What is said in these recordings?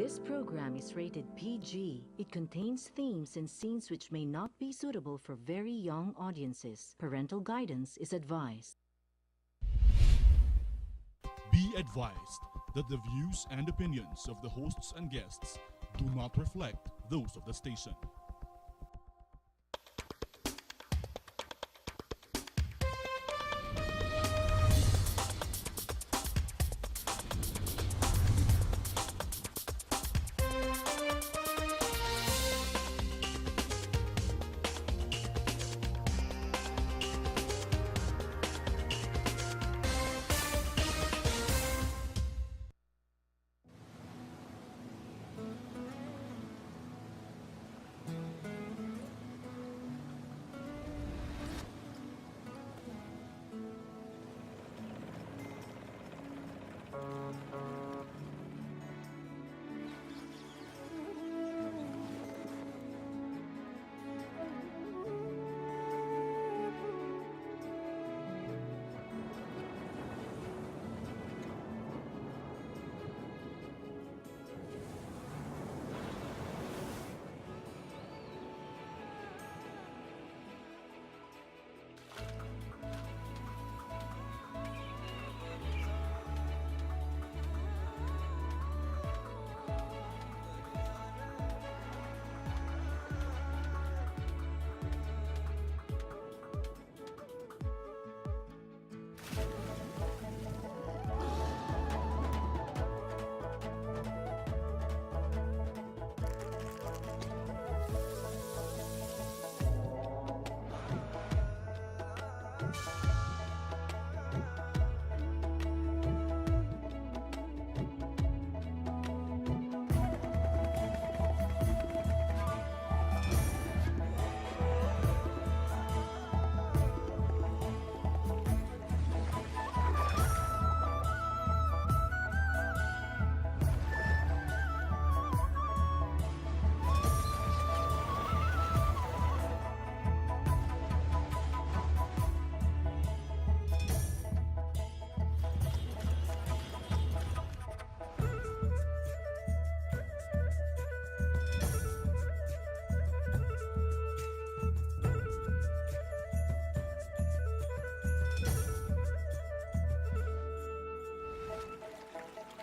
This program is rated PG. It contains themes and scenes which may not be suitable for very young audiences. Parental guidance is advised. Be advised that the views and opinions of the hosts and guests do not reflect those of the station.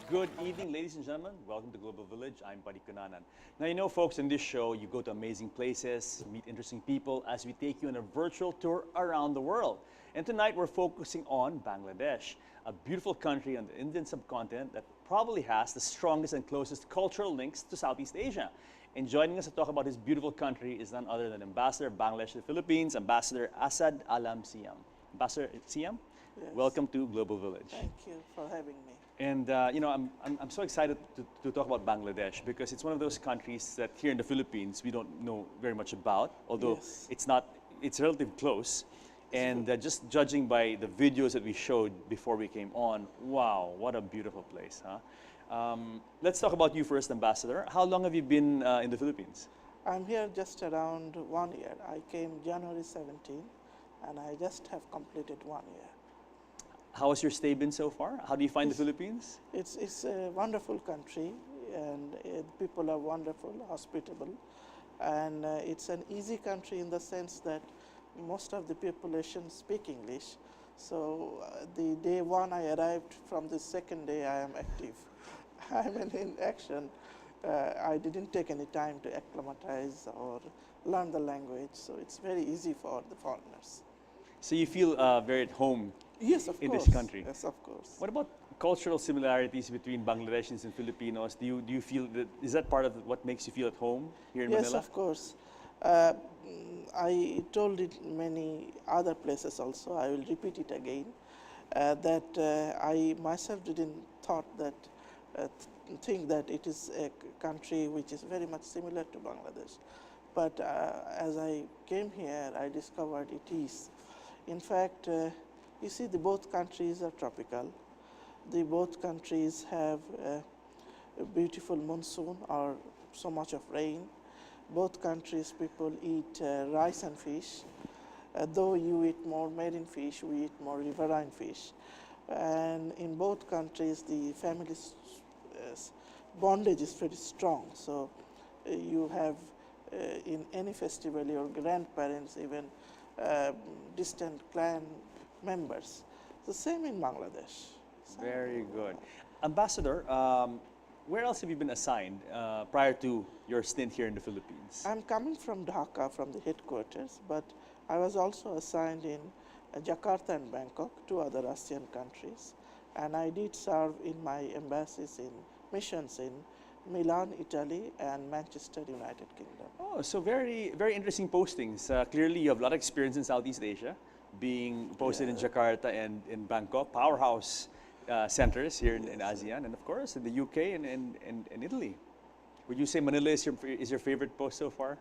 Good evening, ladies and gentlemen. Welcome to Global Village. I'm Buddy Kunanan. Now, you know, folks, in this show, you go to amazing places, meet interesting people as we take you on a virtual tour around the world. And tonight, we're focusing on Bangladesh, a beautiful country on the Indian subcontinent that probably has the strongest and closest cultural links to Southeast Asia. And joining us to talk about this beautiful country is none other than Ambassador of Bangladesh to the Philippines, Ambassador Asad Alam Siam. Ambassador Siam, Yes. welcome to Global Village. Thank you for having me. And you know, I'm so excited to talk about Bangladesh because it's one of those countries that here in the Philippines we don't know very much about, although Yes. it's relatively close. And just judging by the videos that we showed before we came on, wow, what a beautiful place, huh? Let's talk about you first, Ambassador. How long have you been in the Philippines? I'm here just around 1 year. I came January 17 and I just have completed 1 year. How has your stay been so far? How do you find the Philippines? It's a wonderful country and people are wonderful, hospitable. And it's an easy country in the sense that most of the population speak English. So the day one I arrived, from the second day I am active. I'm in action. I didn't take any time to acclimatize or learn the language, so it's very easy for the foreigners. So you feel very at home Yes, of in course. this country? Yes, of course. What about cultural similarities between Bangladeshis and Filipinos? Do you feel that, is that part of what makes you feel at home here in Yes, Manila? of course. I told it many other places also. I will repeat it again. That I myself didn't think that it is a country which is very much similar to Bangladesh. But as I came here, I discovered it is. In fact, you see, both countries are tropical. Both countries have a beautiful monsoon or so much of rain. Both countries people eat rice and fish. Though you eat more marine fish, we eat more riverine fish. And in both countries, the families bondage is very strong. So you have in any festival your grandparents, even distant clan members. The same in Bangladesh. Very good. Ambassador, where else have you been assigned prior to your stint here in the Philippines? I'm coming from Dhaka, from the headquarters, but I was also assigned in Jakarta and Bangkok, two other ASEAN countries. And I did serve in my embassies in missions in Milan, Italy, and Manchester, United Kingdom. Oh, so very, very interesting postings. Clearly, you have a lot of experience in Southeast Asia, being posted in Jakarta and in Bangkok, powerhouse centers here in ASEAN, and of course in the UK and Italy. Would you say Manila is your favorite post so far?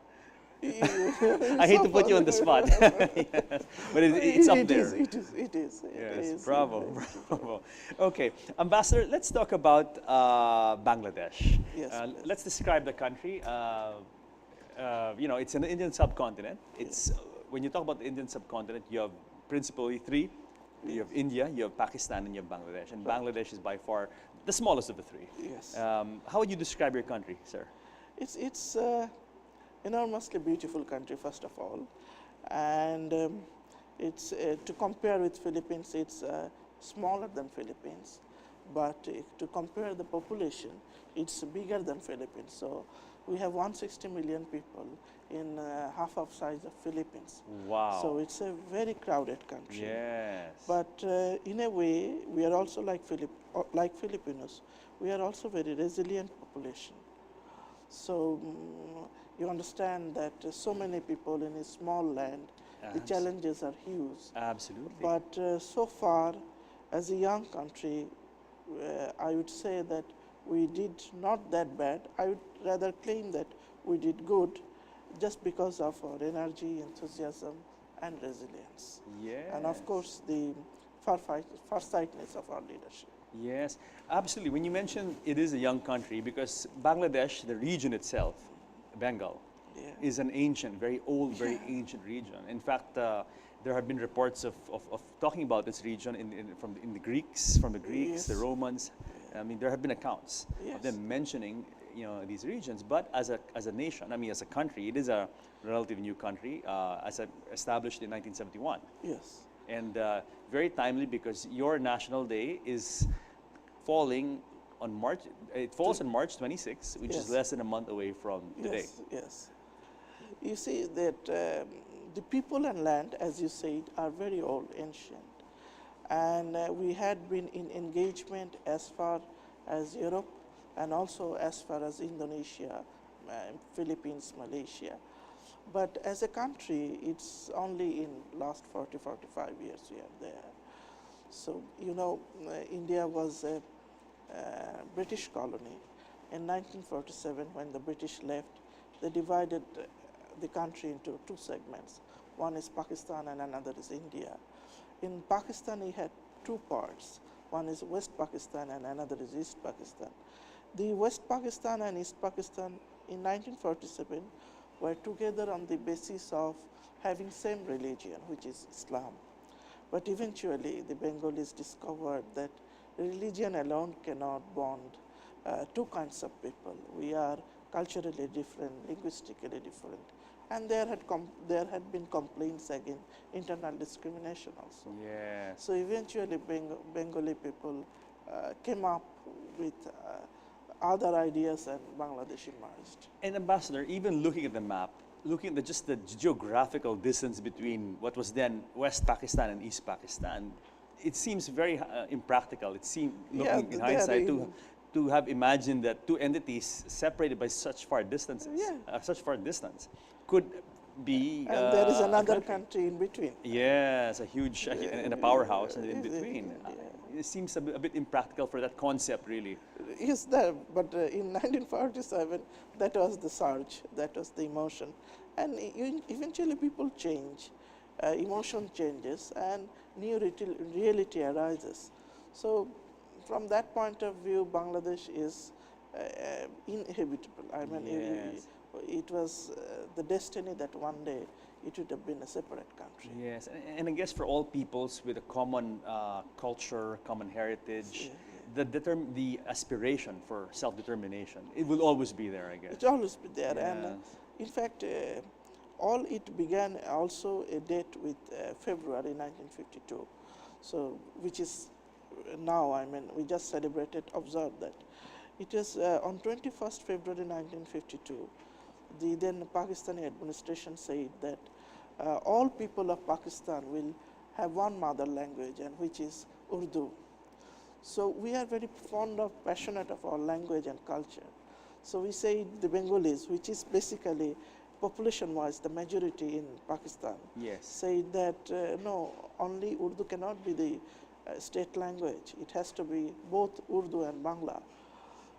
I hate to put you on the spot, yes, but it's up there. It is. Yes, bravo, bravo. Okay, Ambassador, let's talk about Bangladesh. Yes, let's describe the country. You know, it's an Indian subcontinent. It's when you talk about the Indian subcontinent, you have principally three. You have India, you have Pakistan, and you have Bangladesh. And Bangladesh is by far the smallest of the three. Yes. How would you describe your country, sir? It's enormously beautiful country, first of all, and it's to compare with Philippines, it's smaller than Philippines, but to compare the population, it's bigger than Philippines. So we have 160 million people in half of size of Philippines. Wow. So it's a very crowded country. Yes. But in a way, we are also like Filipinos. We are also very resilient population. So you understand that so many people in a small land, the challenges are huge. Absolutely. But so far, as a young country, I would say that we did not that bad. I would rather claim that we did good just because of our energy, enthusiasm, and resilience. Yes. And of course, the farsightedness of our leadership. Yes, absolutely. When you mention it is a young country, because Bangladesh, the region itself, Bengal, is an ancient, very old, very ancient region. In fact, there have been reports of talking about this region from the Greeks, the Romans. I mean, there have been accounts of them mentioning, you know, these regions. But as a nation, I mean, as a country, it is a relatively new country, established in 1971. Yes. And very timely, because your National Day is falling on March. It falls on March 26, which is less than a month away from today. Yes. You see that the people and land, as you said, are very old, ancient. And we had been in engagement as far as Europe and also as far as Indonesia, Philippines, Malaysia. But as a country, it's only in last 40, 45 years we are there. So, you know, India was a British colony. In 1947, when the British left, they divided the country into two segments. One is Pakistan and another is India. In Pakistan, we had two parts. One is West Pakistan and another is East Pakistan. The West Pakistan and East Pakistan in 1947 were together on the basis of having same religion, which is Islam. But eventually, the Bengalis discovered that religion alone cannot bond two kinds of people. We are culturally different, linguistically different. And there had been complaints against internal discrimination also. Yes. So eventually, Bengali people came up with other ideas, and Bangladesh emerged. And Ambassador, even looking at the map, looking at just the geographical distance between what was then West Pakistan and East Pakistan, it seems very impractical. It seemed, looking in hindsight, to have imagined that two entities separated by such far distances, could be. And there is another country in between. Yes, a huge and a powerhouse in between. It seems a bit impractical for that concept, really. Yes, but in 1947, that was the surge, that was the emotion. And eventually people change, emotion changes, and new reality arises. So from that point of view, Bangladesh is inhabitable. I mean, it was the destiny that one day it would have been a separate country. Yes, and I guess for all peoples with a common culture, common heritage, the aspiration for self-determination, it will always be there, I guess. It's always been there. And Yes. in fact, all it began also a date with February 1952. So, which is now, I mean, we just celebrated, observed that. It was on 21st February 1952, the then Pakistani administration said that all people of Pakistan will have one mother language, and which is Urdu. So we are very fond of, passionate of our language and culture. So we say the Bengalis, which is basically population-wise the majority in Pakistan, Yes. say that no, only Urdu cannot be the state language. It has to be both Urdu and Bangla.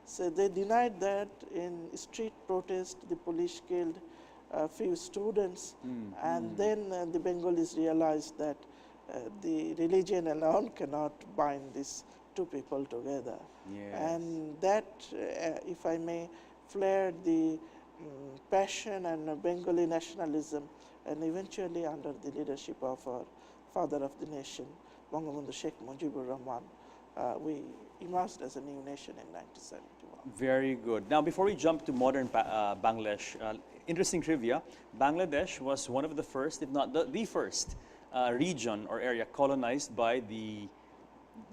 So they denied that. In street protest, the police killed a few students, and then the Bengalis realized that the religion alone cannot bind these two people together. Yes. And that, if I may, flared the passion and Bengali nationalism, and eventually under the leadership of our father of the nation, Bangabandhu Sheikh Mujibur Rahman, we emerged as a new nation in 1971. Very good. Now, before we jump to modern Bangladesh, interesting trivia, Bangladesh was one of the first, if not the first, region or area colonized by the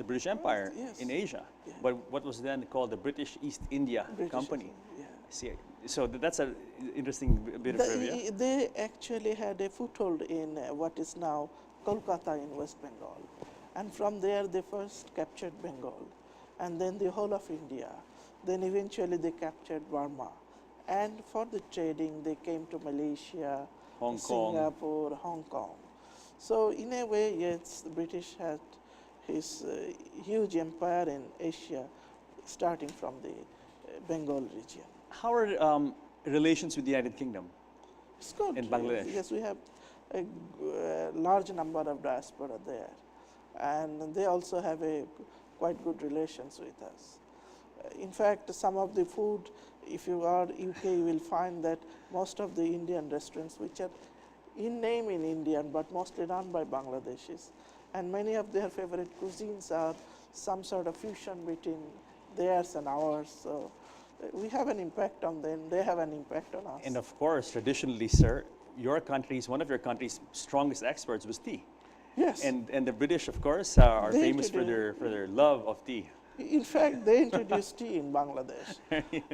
British Empire yes. in Asia. Yeah. But what was then called the British East India British Company. Yeah. See, so that's an interesting bit of trivia. They actually had a foothold in what is now Kolkata in West Bengal. And from there they first captured Bengal, and then the whole of India. Then eventually they captured Burma. And for the trading they came to Malaysia, Hong Kong. Singapore, Hong Kong. So in a way, yes, the British had his huge empire in Asia, starting from the Bengal region. How are relations with the United Kingdom? It's good. In Bangladesh? Yes, we have a large number of diaspora there, and they also have a quite good relations with us. In fact, some of the food, if you are UK, you will find that most of the Indian restaurants, which are in name in Indian but mostly run by Bangladeshis, and many of their favorite cuisines are some sort of fusion between theirs and ours. So we have an impact on them, they have an impact on us. And of course, traditionally, sir, your country's, one of your country's strongest exports was tea. Yes. And the British, of course, are They famous for their love of tea. In fact, they introduced tea in Bangladesh.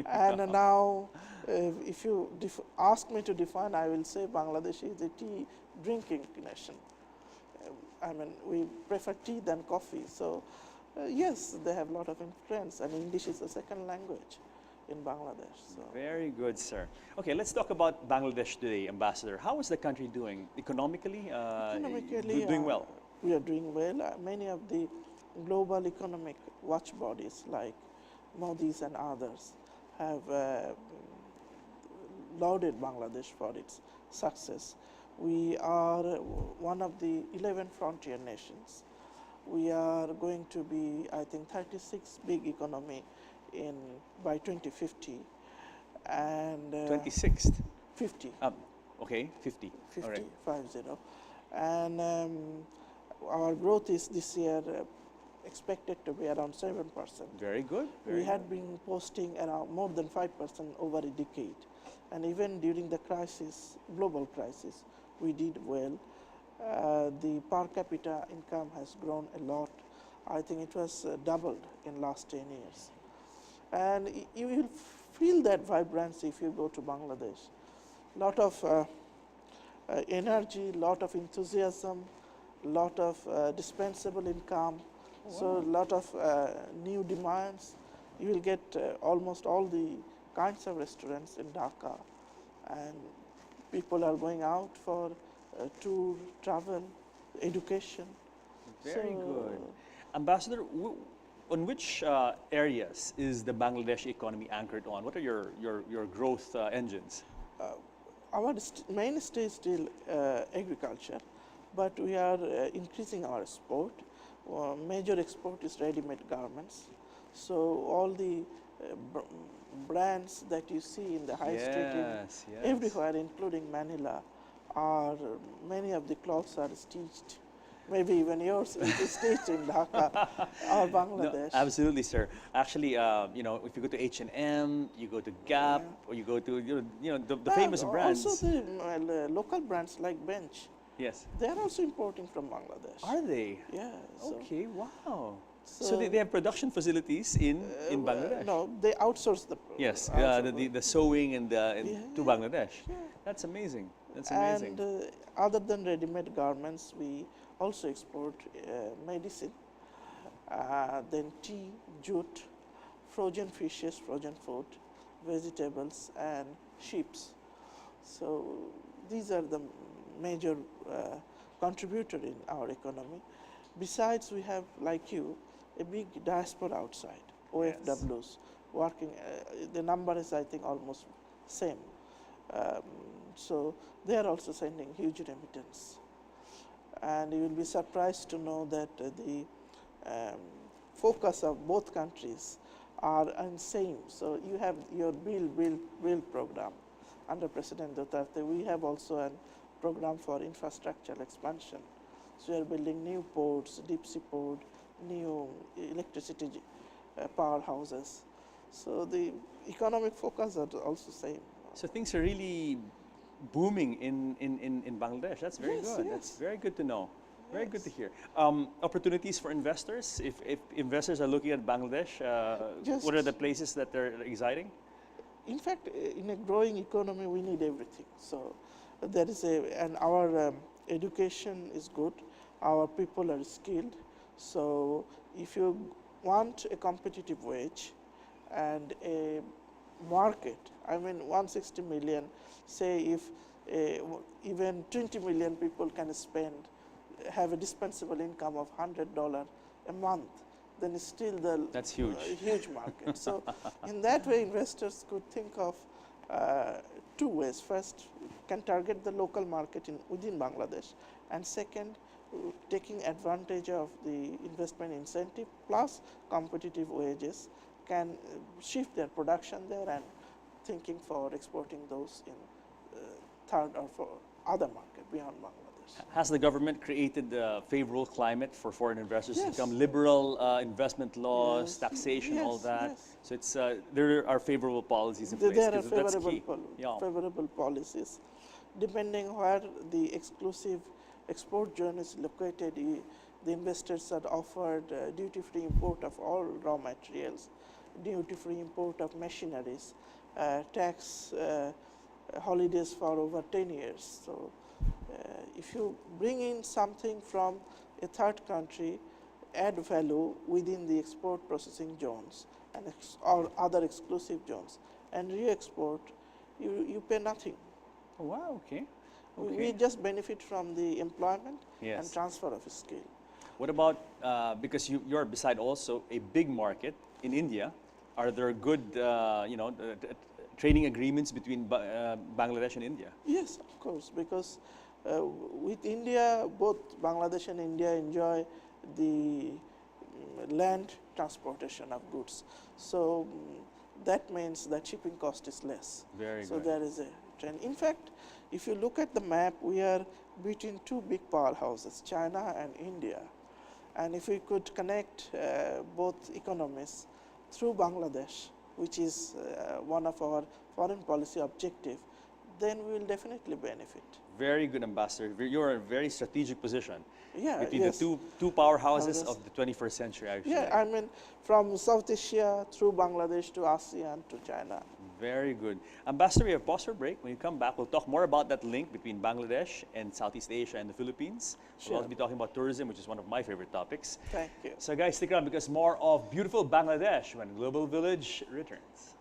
And now, if you ask me to define, I will say Bangladesh is a tea drinking nation. I mean, we prefer tea than coffee. So, yes, they have a lot of influence, and English is a second language in Bangladesh. So. Very good, sir. Okay, let's talk about Bangladesh today, Ambassador. How is the country doing economically? Economically, doing well. We are doing well. Many of the global economic watch bodies like Moody's and others have lauded Bangladesh for its success. We are one of the 11 frontier nations. We are going to be, I think, 36 big economy by 2050, and 26th. 50. Okay, 50. 50, All right. 50. And our growth is this year expected to be around 7%. Very good. We had been posting around more than 5% over a decade. And even during the crisis, global crisis, we did well. The per capita income has grown a lot. I think it was doubled in last 10 years. And you will feel that vibrancy if you go to Bangladesh. Lot of energy, lot of enthusiasm, lot of dispensable income. Wow. So a lot of new demands. You will get almost all the kinds of restaurants in Dhaka, and people are going out for tour, travel, education. Very good. Ambassador, on which areas is the Bangladesh economy anchored on? What are your growth engines? Our mainstay is still agriculture, but we are increasing our export. Major export is ready-made garments. So all the brands that you see in the high street, everywhere, including Manila, many of the clothes are stitched maybe even yours, which is staged in Dhaka or No, Bangladesh. absolutely, sir. Actually, you know, if you go to H&M, you go to Gap, or you go to the famous brands. Also the local brands like Bench, Yes. they are also importing from Bangladesh. Are they? Yeah. So, Okay. Wow. So, So- they have production facilities in Bangladesh. No, they outsource the. Yes. outsource The sewing and Yeah, to Bangladesh. That's amazing. That's amazing. And other than ready-made garments, we also export medicine, then tea, jute, frozen fishes, frozen food, vegetables, and sheeps. So these are the major contributor in our economy. Besides, we have, like you, a big diaspora outside, OFWs, working. The number is, I think, almost same. So they are also sending huge remittance. And you will be surprised to know that the focus of both countries are in same. So you have your build program under President Duterte. We have also a program for infrastructure expansion. So we are building new ports, deep sea port, new electricity powerhouses. So the economic focus are also same. So things are really booming in Bangladesh. That's very Yes, good. yes. That's very good to know. Very good to Yes. hear. Opportunities for investors. If investors are looking at Bangladesh, what are the places that they're exciting? In fact, in a growing economy, we need everything. So there is and our education is good. Our people are skilled. So if you want a competitive wage and a market, I mean 160 million, say if even 20 million people can spend, have a dispensable income of $100 a month, then it's still the That's huge. huge market. So in that way, investors could think of two ways. First, can target the local market within Bangladesh, and second, taking advantage of the investment incentive plus competitive wages, can shift their production there and thinking for exporting those in third or for other market beyond Bangladesh. Has the government created the favorable climate for foreign investors to Yes. become liberal investment laws, Yes. taxation, all Yes, that? yes. So it's there are favorable policies in place. There are 'Cause that's favorable, key. Yeah. favorable policies. Depending where the exclusive export zone is located, the investors are offered duty-free import of all raw materials, duty-free import of machineries, tax holidays for over 10 years. So if you bring in something from a third country, add value within the export processing zones and or other exclusive zones and re-export, you pay nothing. Oh, wow. Okay. We just benefit from the employment Yes. and transfer of skill. What about because you're beside also a big market in India? Are there good trading agreements between Bangladesh and India? Yes, of course, because with India, both Bangladesh and India enjoy the land transportation of goods. So that means that shipping cost is less. Very So good. there is a trend. In fact, if you look at the map, we are between two big powerhouses, China and India. And if we could connect both economies through Bangladesh, which is one of our foreign policy objective, then we will definitely benefit. Very good, Ambassador. You're in a very strategic position Yeah, between yes. the two powerhouses Houses. of the 21st century, actually. Yeah, I mean, from South Asia through Bangladesh to ASEAN to China. Very good. Ambassador, we have pause for a break. When you come back, we'll talk more about that link between Bangladesh and Southeast Asia and the Philippines. We'll Sure. also be talking about tourism, which is one of my favorite topics. Thank you. So guys, stick around because more of beautiful Bangladesh when Global Village returns.